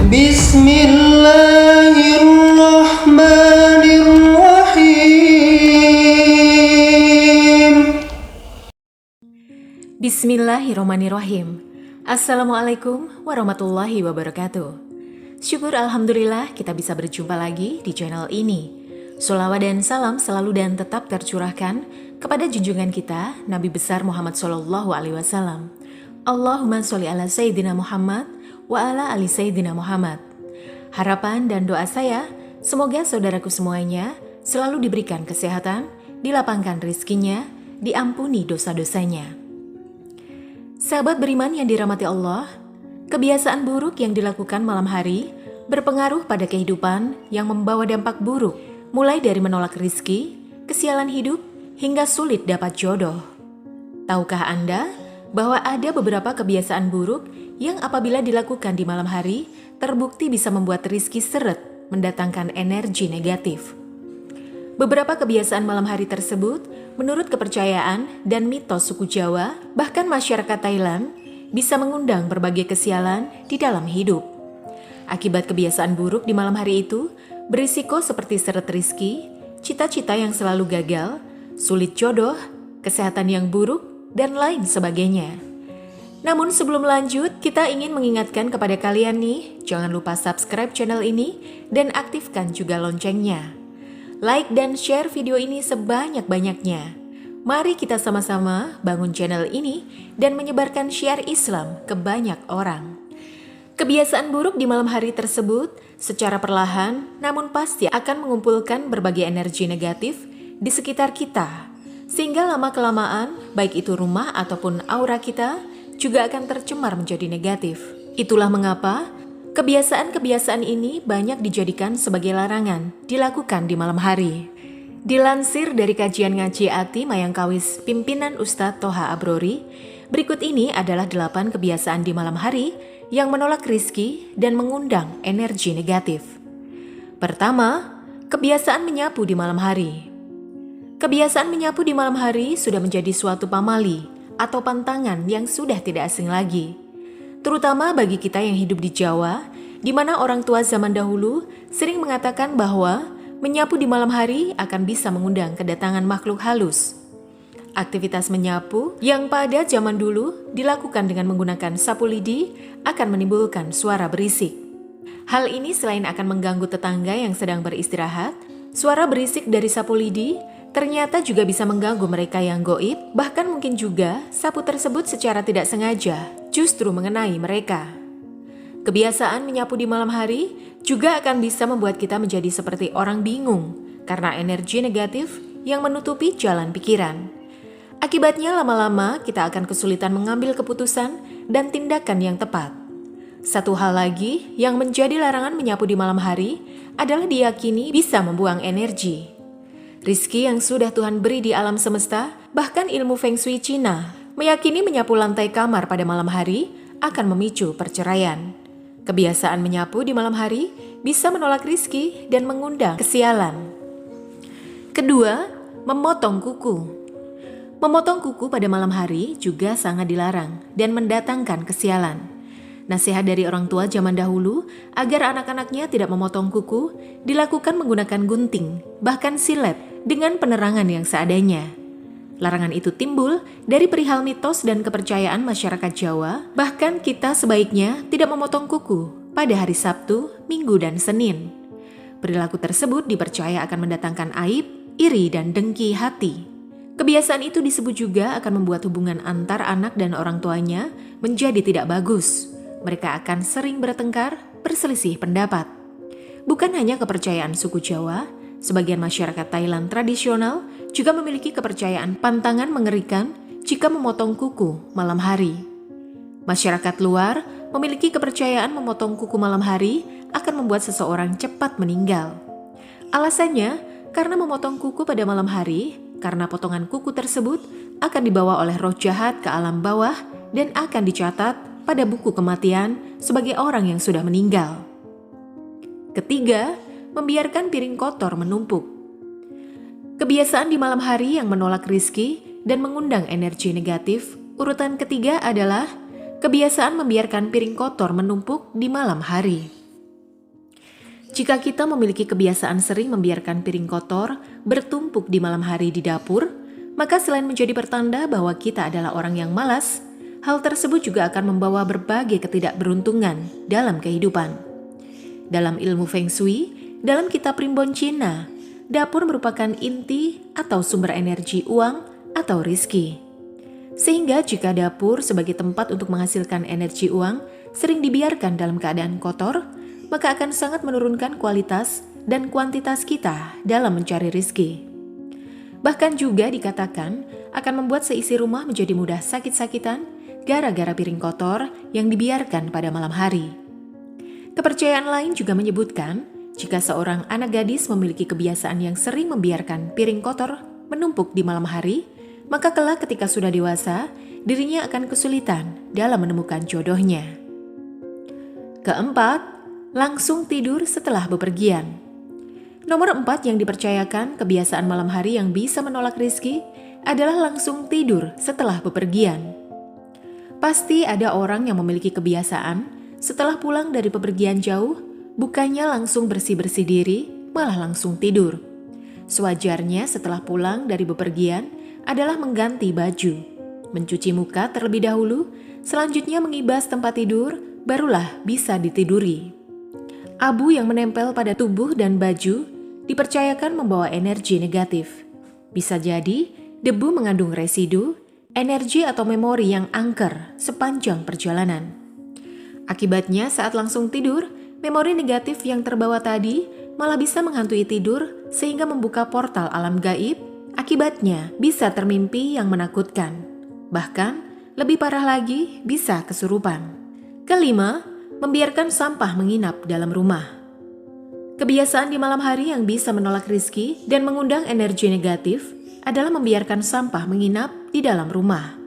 Bismillahirrahmanirrahim. Bismillahirrahmanirrahim. Assalamualaikum warahmatullahi wabarakatuh. Syukur alhamdulillah kita bisa berjumpa lagi di channel ini. Sholawat dan salam selalu dan tetap tercurahkan kepada junjungan kita Nabi besar Muhammad SAW. Allahumma sholli ala Sayyidina Muhammad wa ala ali Sayyidina Muhammad. Harapan dan doa saya, semoga saudaraku semuanya selalu diberikan kesehatan, dilapangkan rizkinya, diampuni dosa-dosanya. Sahabat beriman yang dirahmati Allah, kebiasaan buruk yang dilakukan malam hari berpengaruh pada kehidupan yang membawa dampak buruk, mulai dari menolak rizki, kesialan hidup, hingga sulit dapat jodoh. Tahukah Anda bahwa ada beberapa kebiasaan buruk yang apabila dilakukan di malam hari terbukti bisa membuat rizki seret, mendatangkan energi negatif. Beberapa kebiasaan malam hari tersebut, menurut kepercayaan dan mitos suku Jawa, bahkan masyarakat Thailand, bisa mengundang berbagai kesialan di dalam hidup. Akibat kebiasaan buruk di malam hari itu, berisiko seperti seret rizki, cita-cita yang selalu gagal, sulit jodoh, kesehatan yang buruk, dan lain sebagainya. Namun sebelum lanjut, kita ingin mengingatkan kepada kalian nih, jangan lupa subscribe channel ini dan aktifkan juga loncengnya. Like dan share video ini sebanyak-banyaknya. Mari kita sama-sama bangun channel ini dan menyebarkan syiar Islam ke banyak orang. Kebiasaan buruk di malam hari tersebut secara perlahan namun pasti akan mengumpulkan berbagai energi negatif di sekitar kita. Sehingga lama-kelamaan, baik itu rumah ataupun aura kita, juga akan tercemar menjadi negatif. Itulah mengapa kebiasaan-kebiasaan ini banyak dijadikan sebagai larangan dilakukan di malam hari. Dilansir dari kajian ngaji Ati Mayangkawis pimpinan Ustadz Toha Abrori, berikut ini adalah 8 kebiasaan di malam hari yang menolak rizki dan mengundang energi negatif. Pertama, kebiasaan menyapu di malam hari. Kebiasaan menyapu di malam hari sudah menjadi suatu pamali atau pantangan yang sudah tidak asing lagi. Terutama bagi kita yang hidup di Jawa, di mana orang tua zaman dahulu sering mengatakan bahwa menyapu di malam hari akan bisa mengundang kedatangan makhluk halus. Aktivitas menyapu yang pada zaman dulu dilakukan dengan menggunakan sapu lidi akan menimbulkan suara berisik. Hal ini selain akan mengganggu tetangga yang sedang beristirahat, suara berisik dari sapu lidi ternyata juga bisa mengganggu mereka yang goib, bahkan mungkin juga sapu tersebut secara tidak sengaja justru mengenai mereka. Kebiasaan menyapu di malam hari juga akan bisa membuat kita menjadi seperti orang bingung karena energi negatif yang menutupi jalan pikiran. Akibatnya lama-lama kita akan kesulitan mengambil keputusan dan tindakan yang tepat. Satu hal lagi yang menjadi larangan menyapu di malam hari adalah diyakini bisa membuang energi. Rizki yang sudah Tuhan beri di alam semesta, bahkan ilmu Feng Shui Cina, meyakini menyapu lantai kamar pada malam hari akan memicu perceraian. Kebiasaan menyapu di malam hari bisa menolak rizki dan mengundang kesialan. Kedua, memotong kuku. Memotong kuku pada malam hari juga sangat dilarang dan mendatangkan kesialan. Nasihat dari orang tua zaman dahulu agar anak-anaknya tidak memotong kuku dilakukan menggunakan gunting, bahkan silet dengan penerangan yang seadanya. Larangan itu timbul dari perihal mitos dan kepercayaan masyarakat Jawa, bahkan kita sebaiknya tidak memotong kuku pada hari Sabtu, Minggu, dan Senin. Perilaku tersebut dipercaya akan mendatangkan aib, iri, dan dengki hati. Kebiasaan itu disebut juga akan membuat hubungan antar anak dan orang tuanya menjadi tidak bagus. Mereka akan sering bertengkar, berselisih pendapat. Bukan hanya kepercayaan suku Jawa, sebagian masyarakat Thailand tradisional juga memiliki kepercayaan pantangan mengerikan jika memotong kuku malam hari. Masyarakat luar memiliki kepercayaan memotong kuku malam hari akan membuat seseorang cepat meninggal. Alasannya, karena memotong kuku pada malam hari, karena potongan kuku tersebut akan dibawa oleh roh jahat ke alam bawah dan akan dicatat pada buku kematian sebagai orang yang sudah meninggal. Ketiga, membiarkan piring kotor menumpuk. Kebiasaan di malam hari yang menolak rizki dan mengundang energi negatif, urutan ketiga adalah kebiasaan membiarkan piring kotor menumpuk di malam hari. Jika kita memiliki kebiasaan sering membiarkan piring kotor bertumpuk di malam hari di dapur, maka selain menjadi pertanda bahwa kita adalah orang yang malas, hal tersebut juga akan membawa berbagai ketidakberuntungan dalam kehidupan. Dalam ilmu Feng Shui, dalam kitab Primbon Cina, dapur merupakan inti atau sumber energi uang atau rizki. Sehingga jika dapur sebagai tempat untuk menghasilkan energi uang sering dibiarkan dalam keadaan kotor, maka akan sangat menurunkan kualitas dan kuantitas kita dalam mencari rizki. Bahkan juga dikatakan akan membuat seisi rumah menjadi mudah sakit-sakitan gara-gara piring kotor yang dibiarkan pada malam hari. Kepercayaan lain juga menyebutkan jika seorang anak gadis memiliki kebiasaan yang sering membiarkan piring kotor menumpuk di malam hari, maka kelak ketika sudah dewasa, dirinya akan kesulitan dalam menemukan jodohnya. Keempat, langsung tidur setelah bepergian. Nomor 4 yang dipercayakan kebiasaan malam hari yang bisa menolak rizki adalah langsung tidur setelah bepergian. Pasti ada orang yang memiliki kebiasaan setelah pulang dari bepergian jauh, bukannya langsung bersih-bersih diri, malah langsung tidur. Sewajarnya setelah pulang dari bepergian adalah mengganti baju, mencuci muka terlebih dahulu, selanjutnya mengibas tempat tidur, barulah bisa ditiduri. Abu yang menempel pada tubuh dan baju dipercayakan membawa energi negatif. Bisa jadi debu mengandung residu, energi atau memori yang angker sepanjang perjalanan. Akibatnya saat langsung tidur, memori negatif yang terbawa tadi malah bisa menghantui tidur sehingga membuka portal alam gaib. Akibatnya bisa termimpi yang menakutkan. Bahkan lebih parah lagi bisa kesurupan. Kelima, membiarkan sampah menginap dalam rumah. Kebiasaan di malam hari yang bisa menolak rizki dan mengundang energi negatif adalah membiarkan sampah menginap di dalam rumah.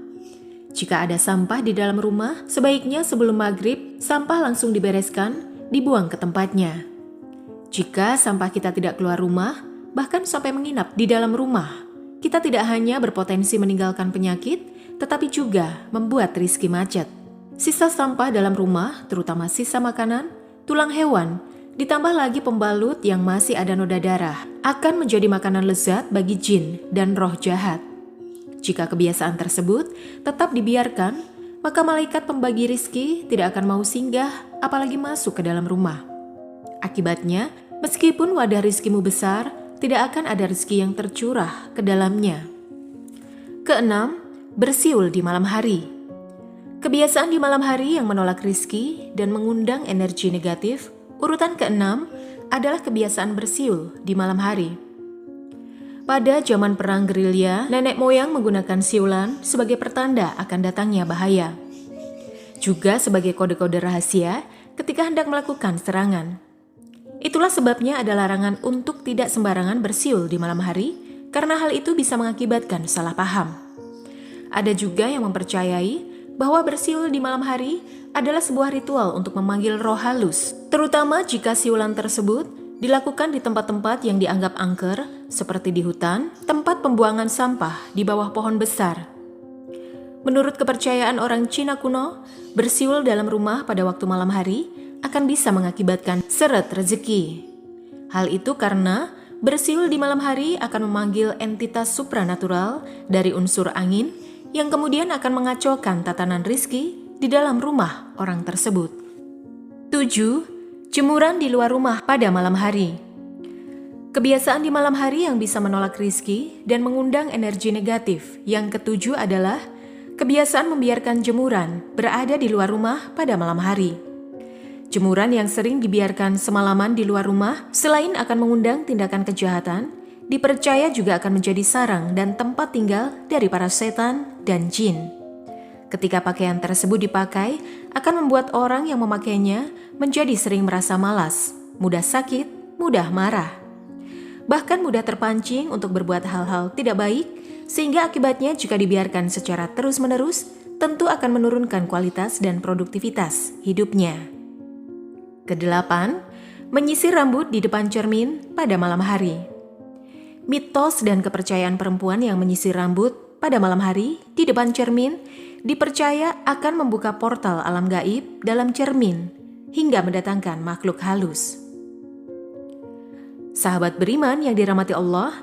Jika ada sampah di dalam rumah, sebaiknya sebelum maghrib, sampah langsung dibereskan, dibuang ke tempatnya. Jika sampah kita tidak keluar rumah, bahkan sampai menginap di dalam rumah, kita tidak hanya berpotensi meninggalkan penyakit, tetapi juga membuat rizki macet. Sisa sampah dalam rumah, terutama sisa makanan, tulang hewan, ditambah lagi pembalut yang masih ada noda darah, akan menjadi makanan lezat bagi jin dan roh jahat. Jika kebiasaan tersebut tetap dibiarkan, maka malaikat pembagi rizki tidak akan mau singgah, apalagi masuk ke dalam rumah. Akibatnya, meskipun wadah rizkimu besar, tidak akan ada rizki yang tercurah ke dalamnya. Keenam, bersiul di malam hari. Kebiasaan di malam hari yang menolak rizki dan mengundang energi negatif, urutan keenam adalah kebiasaan bersiul di malam hari. Pada zaman perang gerilya, nenek moyang menggunakan siulan sebagai pertanda akan datangnya bahaya. Juga sebagai kode-kode rahasia ketika hendak melakukan serangan. Itulah sebabnya ada larangan untuk tidak sembarangan bersiul di malam hari, karena hal itu bisa mengakibatkan salah paham. Ada juga yang mempercayai bahwa bersiul di malam hari adalah sebuah ritual untuk memanggil roh halus, terutama jika siulan tersebut dilakukan di tempat-tempat yang dianggap angker, seperti di hutan, tempat pembuangan sampah di bawah pohon besar. Menurut kepercayaan orang Cina kuno, bersiul dalam rumah pada waktu malam hari akan bisa mengakibatkan seret rezeki. Hal itu karena bersiul di malam hari akan memanggil entitas supranatural dari unsur angin yang kemudian akan mengacaukan tatanan rizki di dalam rumah orang tersebut. 7. Jemuran di luar rumah pada malam hari. Kebiasaan di malam hari yang bisa menolak rizki dan mengundang energi negatif. Yang ketujuh adalah kebiasaan membiarkan jemuran berada di luar rumah pada malam hari. Jemuran yang sering dibiarkan semalaman di luar rumah selain akan mengundang tindakan kejahatan, dipercaya juga akan menjadi sarang dan tempat tinggal dari para setan dan jin. Ketika pakaian tersebut dipakai, akan membuat orang yang memakainya menjadi sering merasa malas, mudah sakit, mudah marah. Bahkan mudah terpancing untuk berbuat hal-hal tidak baik, sehingga akibatnya jika dibiarkan secara terus-menerus, tentu akan menurunkan kualitas dan produktivitas hidupnya. Kedelapan, menyisir rambut di depan cermin pada malam hari. Mitos dan kepercayaan perempuan yang menyisir rambut pada malam hari di depan cermin dipercaya akan membuka portal alam gaib dalam cermin hingga mendatangkan makhluk halus. Sahabat beriman yang dirahmati Allah,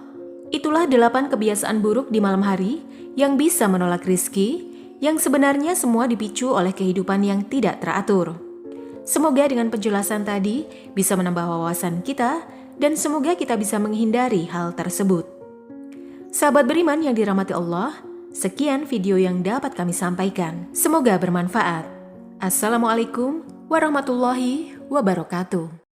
itulah 8 kebiasaan buruk di malam hari yang bisa menolak rizki, yang sebenarnya semua dipicu oleh kehidupan yang tidak teratur. Semoga dengan penjelasan tadi bisa menambah wawasan kita dan semoga kita bisa menghindari hal tersebut. Sahabat beriman yang dirahmati Allah, sekian video yang dapat kami sampaikan. Semoga bermanfaat. Assalamualaikum warahmatullahi wabarakatuh.